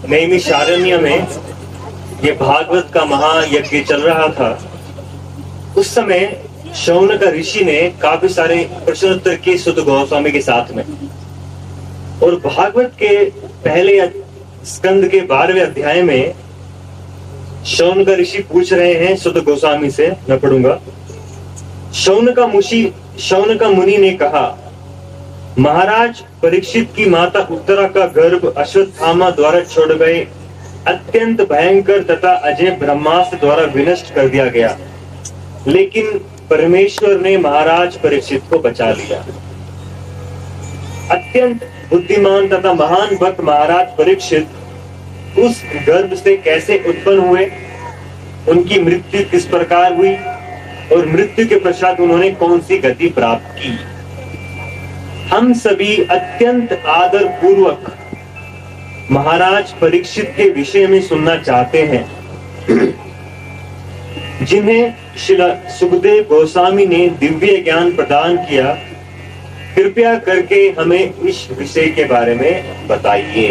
नैमिषारण्य में ये भागवत का महायज्ञ चल रहा था। उस समय शौनक ऋषि ने काफी सारे प्रश्नोत्तर किए सुत गोस्वामी के साथ में, और भागवत के पहले स्कंद के 12वें अध्याय में शौनक ऋषि पूछ रहे हैं सुत गोस्वामी से। मैं पढ़ूंगा। शौनक मुनि ने कहा, महाराज परीक्षित की माता उत्तरा का गर्भ अश्वत्थामा द्वारा छोड़ गए अत्यंत भयंकर तथा अजय ब्रह्मास्त्र द्वारा विनष्ट कर दिया गया, लेकिन परमेश्वर ने महाराज परीक्षित को बचा लिया। अत्यंत बुद्धिमान तथा महान भक्त महाराज परीक्षित उस गर्भ से कैसे उत्पन्न हुए, उनकी मृत्यु किस प्रकार हुई और मृत्यु के पश्चात उन्होंने कौन सी गति प्राप्त की, हम सभी अत्यंत आदर पूर्वक महाराज परीक्षित के विषय में सुनना चाहते हैं, जिन्हें श्री सुखदेव गोस्वामी ने दिव्य ज्ञान प्रदान किया। कृपया करके हमें इस विषय के बारे में बताइए।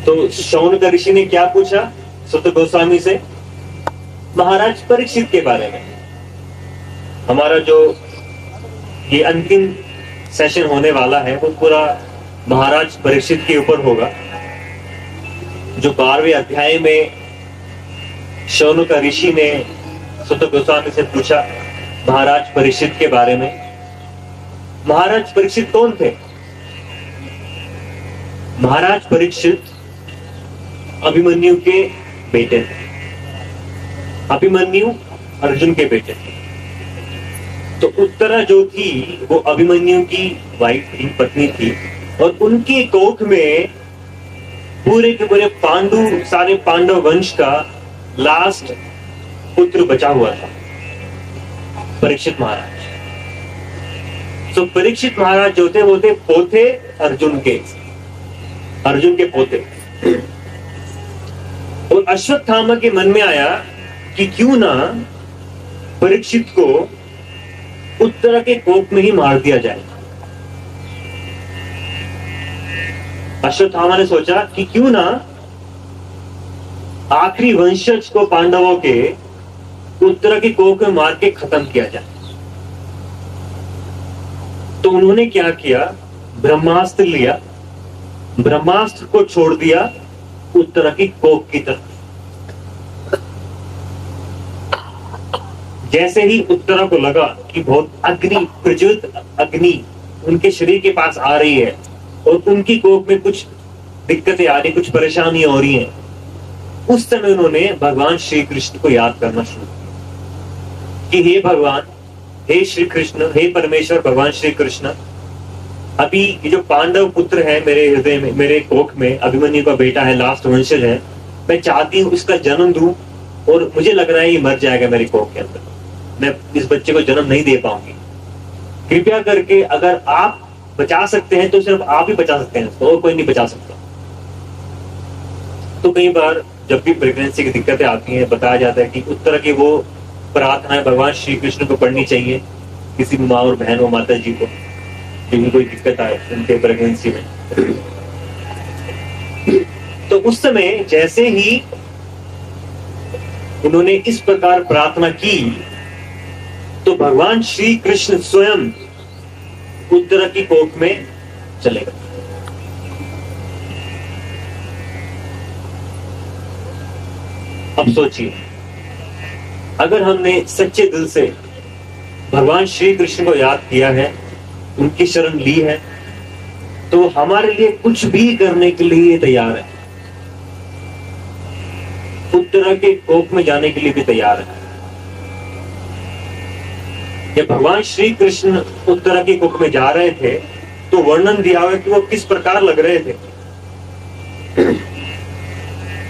तो शौनक ऋषि ने क्या पूछा सुत गोस्वामी से? महाराज परीक्षित के बारे में। हमारा जो ये अंतिम सेशन होने वाला है वो पूरा महाराज परीक्षित के ऊपर होगा। जो 12वें अध्याय में शौनक ऋषि ने सुत गोस्वामी से पूछा महाराज परीक्षित के बारे में। महाराज परीक्षित कौन थे? महाराज परीक्षित अभिमन्यु के बेटे थे। अभिमन्यु अर्जुन के बेटे थे। तो उत्तरा जो थी वो अभिमन्यु की वाइफ थी, पत्नी थी, और उनके कोख में पूरे के पूरे सारे पांडव वंश का लास्ट पुत्र बचा हुआ था, परीक्षित महाराज। तो परीक्षित महाराज जो थे वो थे पोते अर्जुन के पोते। और अश्वत्थामा के मन में आया कि क्यों ना परीक्षित को उत्तरा के कोप में ही मार दिया जाए। अश्वत्थामा ने सोचा कि क्यों ना आखिरी वंशज को पांडवों के उत्तरा के कोप में मार के खत्म किया जाए। तो उन्होंने क्या किया? ब्रह्मास्त्र लिया, ब्रह्मास्त्र को छोड़ दिया उत्तरा की कोप की तरफ। जैसे ही उत्तरा को लगा कि बहुत प्रज्वलित अग्नि उनके शरीर के पास आ रही है और उनकी कोख में कुछ दिक्कतें आ रही, कुछ परेशानियां हो रही हैं, उस समय उन्होंने भगवान श्री कृष्ण को याद करना शुरू किया कि हे भगवान, हे श्री कृष्ण, हे परमेश्वर भगवान श्री कृष्ण, अभी ये जो पांडव पुत्र है मेरे हृदय में, मेरे कोख में, अभिमन्यु का बेटा है, लास्ट वंशज है, मैं चाहती हूँ इसका जन्म दूं, और मुझे लग रहा है ये मर जाएगा मेरे कोख के अंदर, मैं इस बच्चे को जन्म नहीं दे पाऊंगी। कृपया करके अगर आप बचा सकते हैं तो सिर्फ आप ही बचा सकते हैं, और कोई नहीं बचा सकता। तो कई बार जब भी प्रेगनेंसी की दिक्कतें आती हैं, बताया जाता है कि उत्तर की वो प्रार्थनाएं भगवान श्री कृष्ण को पढ़नी चाहिए किसी भी माँ और बहन और माता जी को, जिनकी कोई दिक्कत आए उनके प्रेगनेंसी में। तो उस समय जैसे ही उन्होंने इस प्रकार प्रार्थना की तो भगवान श्री कृष्ण स्वयं उत्तरा की कोख में चले गए। अब सोचिए, अगर हमने सच्चे दिल से भगवान श्री कृष्ण को याद किया है, उनकी शरण ली है, तो हमारे लिए कुछ भी करने के लिए तैयार है। उत्तरा के कोख में जाने के लिए भी तैयार है। जब भगवान श्री कृष्ण उत्तरा के कोख में जा रहे थे तो वर्णन दिया हुआ कि वो किस प्रकार लग रहे थे।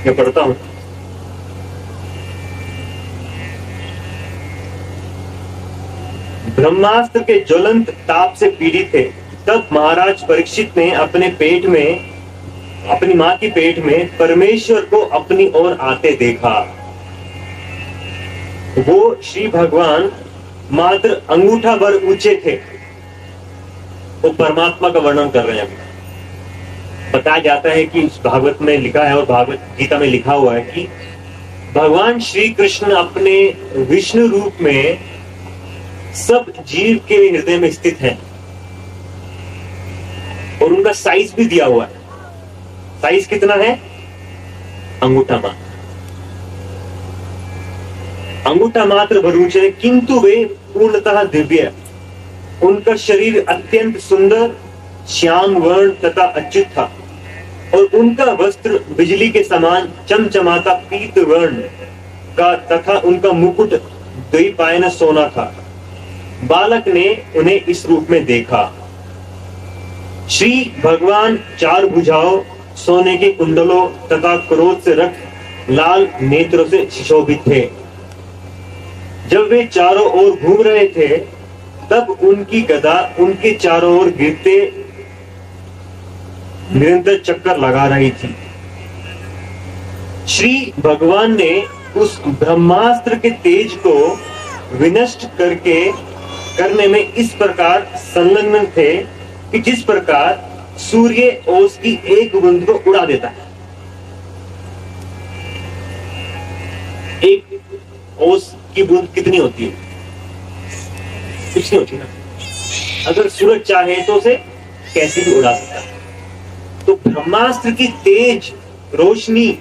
मैं पढ़ता हूं। ब्रह्मास्त्र के ज्वलंत ताप से पीड़ित थे, तब महाराज परीक्षित ने अपने पेट में, अपनी मां की पेट में परमेश्वर को अपनी ओर आते देखा। वो श्री भगवान मात्र अंगूठा भर ऊंचे थे। वो परमात्मा का वर्णन कर रहे हैं। बताया जाता है कि भागवत में लिखा है और भागवत गीता में लिखा हुआ है कि भगवान श्री कृष्ण अपने विष्णु रूप में सब जीव के हृदय में स्थित है और उनका साइज भी दिया हुआ है। साइज कितना है? अंगूठा मात्र, अंगूठा मात्र भरूचे, किंतु वे पूर्णतः दिव्य। उनका शरीर अत्यंत सुंदर श्याम वर्ण तथा अच्युत था और उनका वस्त्र बिजली के समान चमचमाता पीत वर्ण का तथा उनका मुकुट द्विपायन सोना था। बालक ने उन्हें इस रूप में देखा। श्री भगवान चार भुजाओं, सोने के कुंडलों तथा क्रोध से रक्त लाल नेत्रों से सुशोभित थे। जब वे चारों ओर घूम रहे थे तब उनकी गदा उनके चारों ओर गिरते निरंतर चक्कर लगा रही थी। श्री भगवान ने उस ब्रह्मास्त्र के तेज को विनष्ट करने में इस प्रकार संलग्न थे कि जिस प्रकार सूर्य ओस की एक बूंद को उड़ा देता है। एक ओस की बूंद कितनी होती है? कुछ नहीं होती ना। अगर सूरज चाहे तो उसे कैसे भी उड़ा सकता है। तो ब्रह्मास्त्र की तेज रोशनी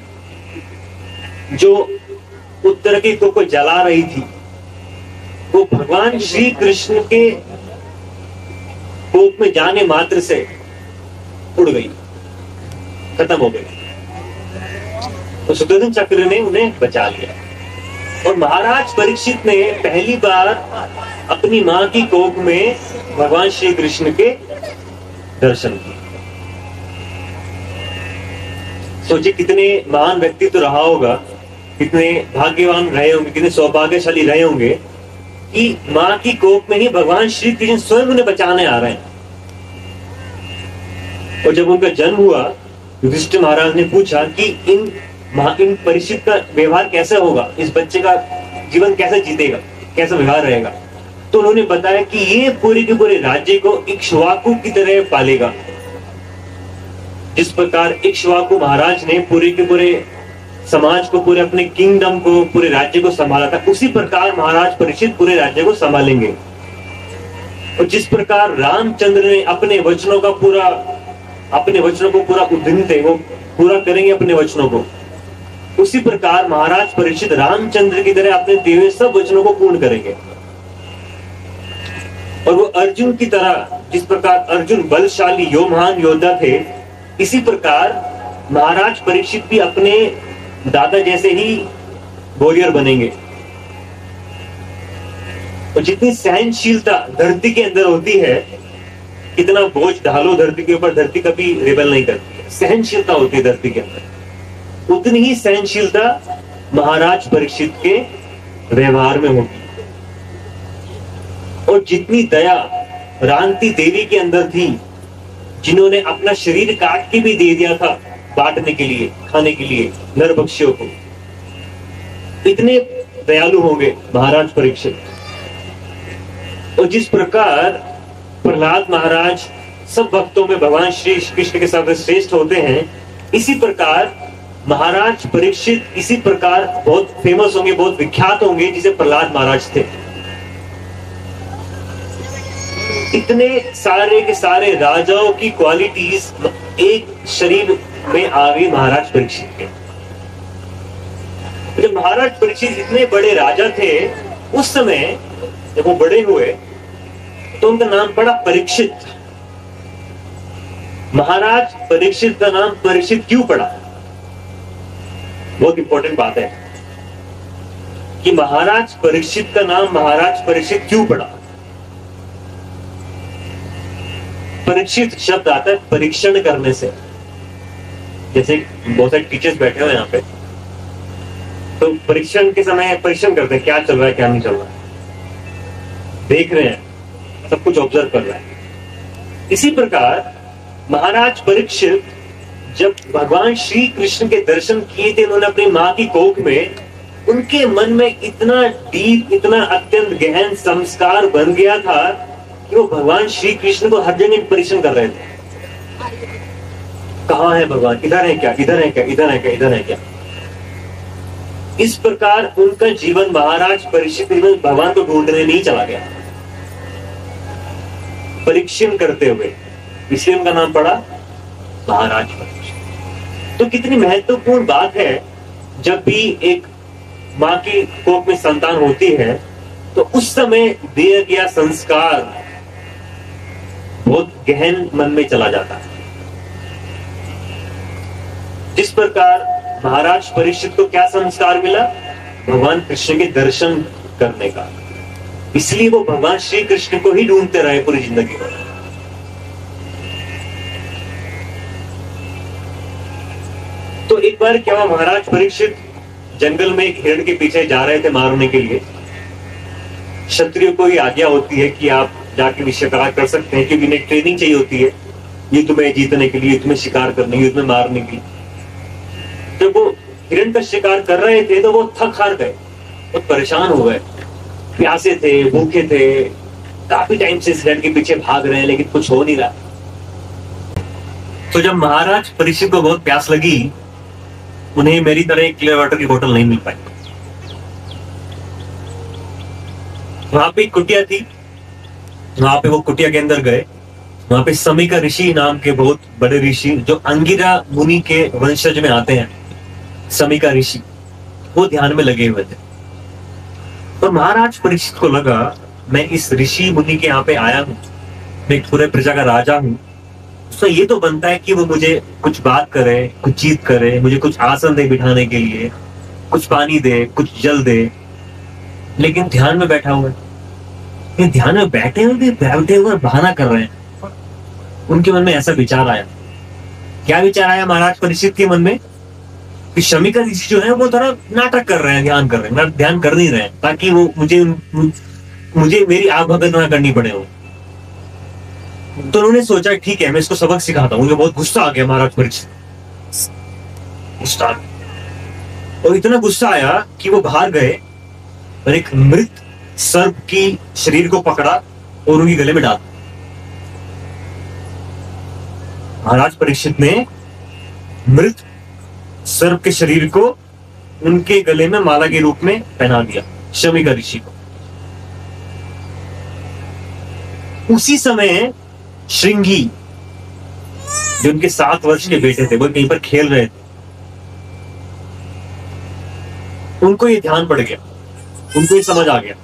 जो उत्तर के को जला रही थी, वो भगवान श्री कृष्ण के कोप में जाने मात्र से उड़ गई, खत्म हो गई। तो सुदर्शन चक्र ने उन्हें बचा लिया और महाराज परीक्षित ने पहली बार अपनी मां की कोख में भगवान श्री कृष्ण के दर्शन किए। सोचिए कितने महान व्यक्ति तो रहा होगा, कितने भाग्यवान रहे होंगे, कितने सौभाग्यशाली रहे होंगे कि मां की कोख में ही भगवान श्री कृष्ण स्वयं उन्हें बचाने आ रहे हैं। और जब उनका जन्म हुआ, युधिष्ठिर महाराज ने पूछा कि इन परीक्षित का व्यवहार कैसे होगा, इस बच्चे का जीवन कैसे जीतेगा, कैसा व्यवहार रहेगा। तो उन्होंने बताया कि ये पूरे के पूरे राज्य को इक्ष्वाकु की तरह पालेगा। जिस प्रकार इक्ष्वाकु महाराज ने पूरे के पूरे समाज को, पूरे अपने किंगडम को, पूरे राज्य को संभाला था, उसी प्रकार महाराज परीक्षित पूरे राज्य को संभालेंगे। और जिस प्रकार रामचंद्र ने अपने वचनों को पूरा उद्यम थे, वो पूरा करेंगे अपने वचनों को, उसी प्रकार महाराज परीक्षित रामचंद्र की तरह अपने दिए हुए सब वचनों को पूर्ण करेंगे। और वो अर्जुन की तरह, जिस प्रकार अर्जुन बलशाली महान योद्धा थे, इसी प्रकार महाराज परीक्षित भी अपने दादा जैसे ही वॉरियर बनेंगे। और जितनी सहनशीलता धरती के अंदर होती है, कितना बोझ डालो धरती के ऊपर, धरती कभी रिबेल नहीं करती, सहनशीलता होती है धरती के अंदर, उतनी ही सहनशीलता महाराज परीक्षित के व्यवहार में होगी। और जितनी दया रांति देवी के अंदर थी, जिन्होंने अपना शरीर काट के भी दे दिया था बांटने के लिए, खाने के लिए नर पक्षियों को, इतने दयालु होंगे महाराज परीक्षित। और जिस प्रकार प्रहलाद महाराज सब भक्तों में भगवान श्री कृष्ण के सर्वश्रेष्ठ होते हैं, इसी प्रकार महाराज परीक्षित इसी प्रकार बहुत फेमस होंगे, बहुत विख्यात होंगे, जिसे प्रहलाद महाराज थे। इतने सारे के सारे राजाओं की क्वालिटीज एक शरीर में आ गई महाराज परीक्षित के। जब महाराज परीक्षित इतने बड़े राजा थे, उस समय जब वो बड़े हुए तो उनका नाम पड़ा परीक्षित। महाराज परीक्षित का नाम परीक्षित क्यों पड़ा? बहुत इंपॉर्टेंट बात है कि महाराज परीक्षित का नाम महाराज परीक्षित क्यों पड़ा। परीक्षित शब्द आता है परीक्षण करने से। जैसे बहुत सारे टीचर्स बैठे हुए यहाँ पे, तो परीक्षण के समय परीक्षण करते हैं, क्या चल रहा है क्या नहीं चल रहा है, देख रहे हैं, सब कुछ ऑब्जर्व कर रहे हैं। इसी प्रकार महाराज परीक्षित जब भगवान श्री कृष्ण के दर्शन किए थे उन्होंने अपनी मां की कोख में, उनके मन में इतना डीप, इतना अत्यंत गहन संस्कार बन गया था कि वो भगवान श्री कृष्ण को हर जगह परीक्षण कर रहे थे। कहाँ है भगवान, इधर है क्या, इधर है क्या, इधर है क्या, इधर है क्या। इस प्रकार उनका जीवन महाराज परीक्षित भगवान को ढूंढने नहीं चला गया, परीक्षण करते हुए, इसलिए उनका नाम पड़ा महाराज परीक्षित। तो कितनी महत्वपूर्ण बात है, जब भी एक माँ की कोख में संतान होती है तो उस समय दिया गया संस्कार बहुत गहन मन में चला जाता है। जिस प्रकार महाराज परीक्षित को क्या संस्कार मिला, भगवान कृष्ण के दर्शन करने का, इसलिए वो भगवान श्री कृष्ण को ही ढूंढते रहे पूरी जिंदगी भर। तो एक बार क्या हुआ, महाराज परीक्षित जंगल में एक हिरण के पीछे जा रहे थे मारने के लिए। क्षत्रियों को ये आज्ञा होती है कि आप जाके भी शिकार कर सकते हैं, क्योंकि इन्हें ट्रेनिंग चाहिए होती है युद्ध में जीतने के लिए, युद्ध में शिकार करने, युद्ध में मारने के लिए। जब वो हिरण का शिकार कर रहे थे तो वो थक हार गए, बहुत परेशान हो गए, प्यासे थे, भूखे थे, काफी टाइम से इस हिरण के पीछे भाग रहे हैं लेकिन कुछ हो नहीं रहा। तो जब महाराज परीक्षित को बहुत प्यास लगी, उन्हें मेरी तरह एक क्लियर वाटर की बोतल नहीं मिल पाई। वहां पे एक कुटिया थी, वहां पे वो कुटिया के अंदर गए। वहां पे समीका ऋषि नाम के बहुत बड़े ऋषि, जो अंगिरा मुनि के वंशज में आते हैं, समीका ऋषि, वो ध्यान में लगे हुए थे। तो महाराज परीक्षित को लगा, मैं इस ऋषि मुनि के यहाँ पे आया हूँ, मैं एक पूरे प्रजा का राजा हूँ, तो ये तो बनता है कि वो मुझे कुछ बात करे, कुछ जीत करे, मुझे कुछ आसन दे बिठाने के लिए, कुछ पानी दे, कुछ जल दे। लेकिन ध्यान में बैठा हुआ है, ध्यान में बैठे हुए बहाना कर रहे हैं। उनके मन में ऐसा विचार आया। क्या विचार आया महाराज परीक्षित के मन में, कि शमिका ऋषि जो है वो थोड़ा नाटक कर रहे हैं, ध्यान कर रहे हैं, ध्यान कर नहीं रहे हैं, ताकि वो मुझे मेरी आग भगत ना करनी पड़े हो। तो उन्होंने सोचा ठीक है, मैं इसको सबक सिखाता हूँ। मुझे बहुत गुस्सा आ गया महाराज परीक्षित, और इतना गुस्सा आया कि वो बाहर गए और एक मृत सर्प की शरीर को पकड़ा और उनके गले में डाला। महाराज परीक्षित ने मृत सर्प के शरीर को उनके गले में माला के रूप में पहना दिया, शमिका ऋषि को। उसी समय श्रृंगी, जो उनके 7 वर्ष के बेटे थे, वो कहीं पर खेल रहे थे, उनको ये ध्यान पड़ गया, उनको ये समझ आ गया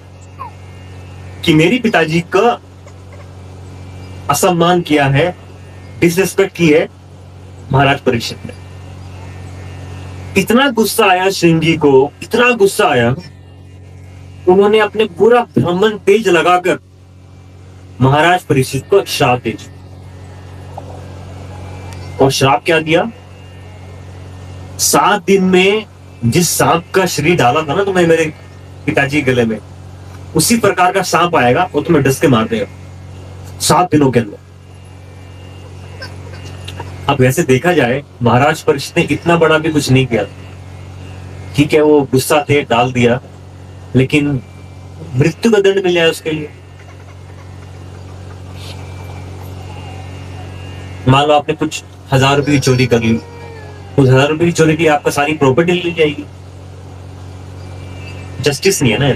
कि मेरे पिताजी का असम्मान किया है, डिसरिस्पेक्ट की है महाराज परीक्षित ने। इतना गुस्सा आया श्रृंगी को, इतना गुस्सा आया, उन्होंने अपने पूरा ब्राह्मण तेज लगाकर महाराज परीक्षित को श्राप दे दिया। और श्राप क्या दिया, 7 दिन में जिस सांप का शरीर डाला था ना तुम्हें मेरे पिताजी गले में, उसी प्रकार का सांप आएगा, वो तुम्हें डस के मार देगा 7 दिनों के अंदर। अब वैसे देखा जाए महाराज परीक्षित ने इतना बड़ा भी कुछ नहीं किया, ठीक है वो गुस्सा थे, डाल दिया, लेकिन मृत्यु का दंड मिल जाए उसके लिए। मान लो आपने कुछ 1000 रुपए की चोरी कर ली, उस 1000 रुपए की चोरी की आपका सारी प्रॉपर्टी ली जाएगी, जस्टिस नहीं है ना।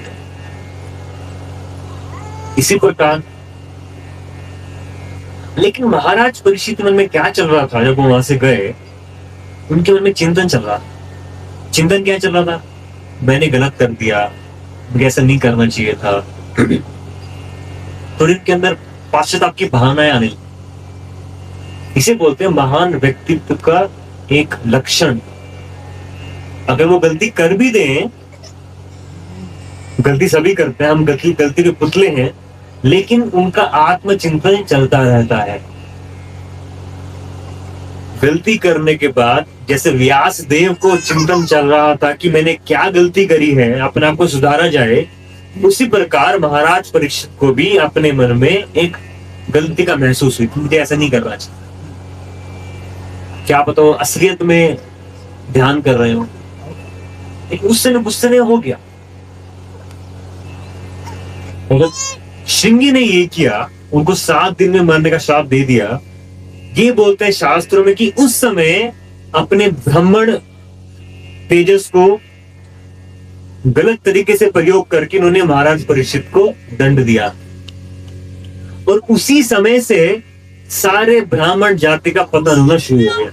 इसी प्रकार लेकिन महाराज परीक्षित के मन में क्या चल रहा था, जब वो वहां से गए, उनके मन में चिंतन चल रहा। चिंतन क्या चल रहा था, मैंने गलत कर दिया, मुझे ऐसा नहीं करना चाहिए था। तो इनके अंदर पश्चाताप की भावनाएं आने लगी। इसे बोलते हैं महान व्यक्तित्व का एक लक्षण। अगर वो गलती कर भी दें, गलती सभी करते हैं, हम गलती के पुतले हैं, लेकिन उनका आत्मचिंतन चलता रहता है। गलती करने के बाद जैसे व्यास देव को चिंतन चल रहा था कि मैंने क्या गलती करी है, अपने आप को सुधारा जाए, उसी प्रकार महाराज परीक्षित को भी अपने मन में एक गलती का महसूस हुई, मुझे ऐसा नहीं करना चाहिए। क्या पता वो असलियत में ध्यान कर रहे हो, लेकिन उस समय गुस्से में हो गया। श्रृंगी ने ये किया, उनको 7 दिन में मरने का श्राप दे दिया, ये बोलते हैं शास्त्रों में कि उस समय अपने ब्राह्मण तेजस को गलत तरीके से प्रयोग करके उन्होंने महाराज परीक्षित को दंड दिया, और उसी समय से सारे ब्राह्मण जाति का पतन होना शुरू हो गया।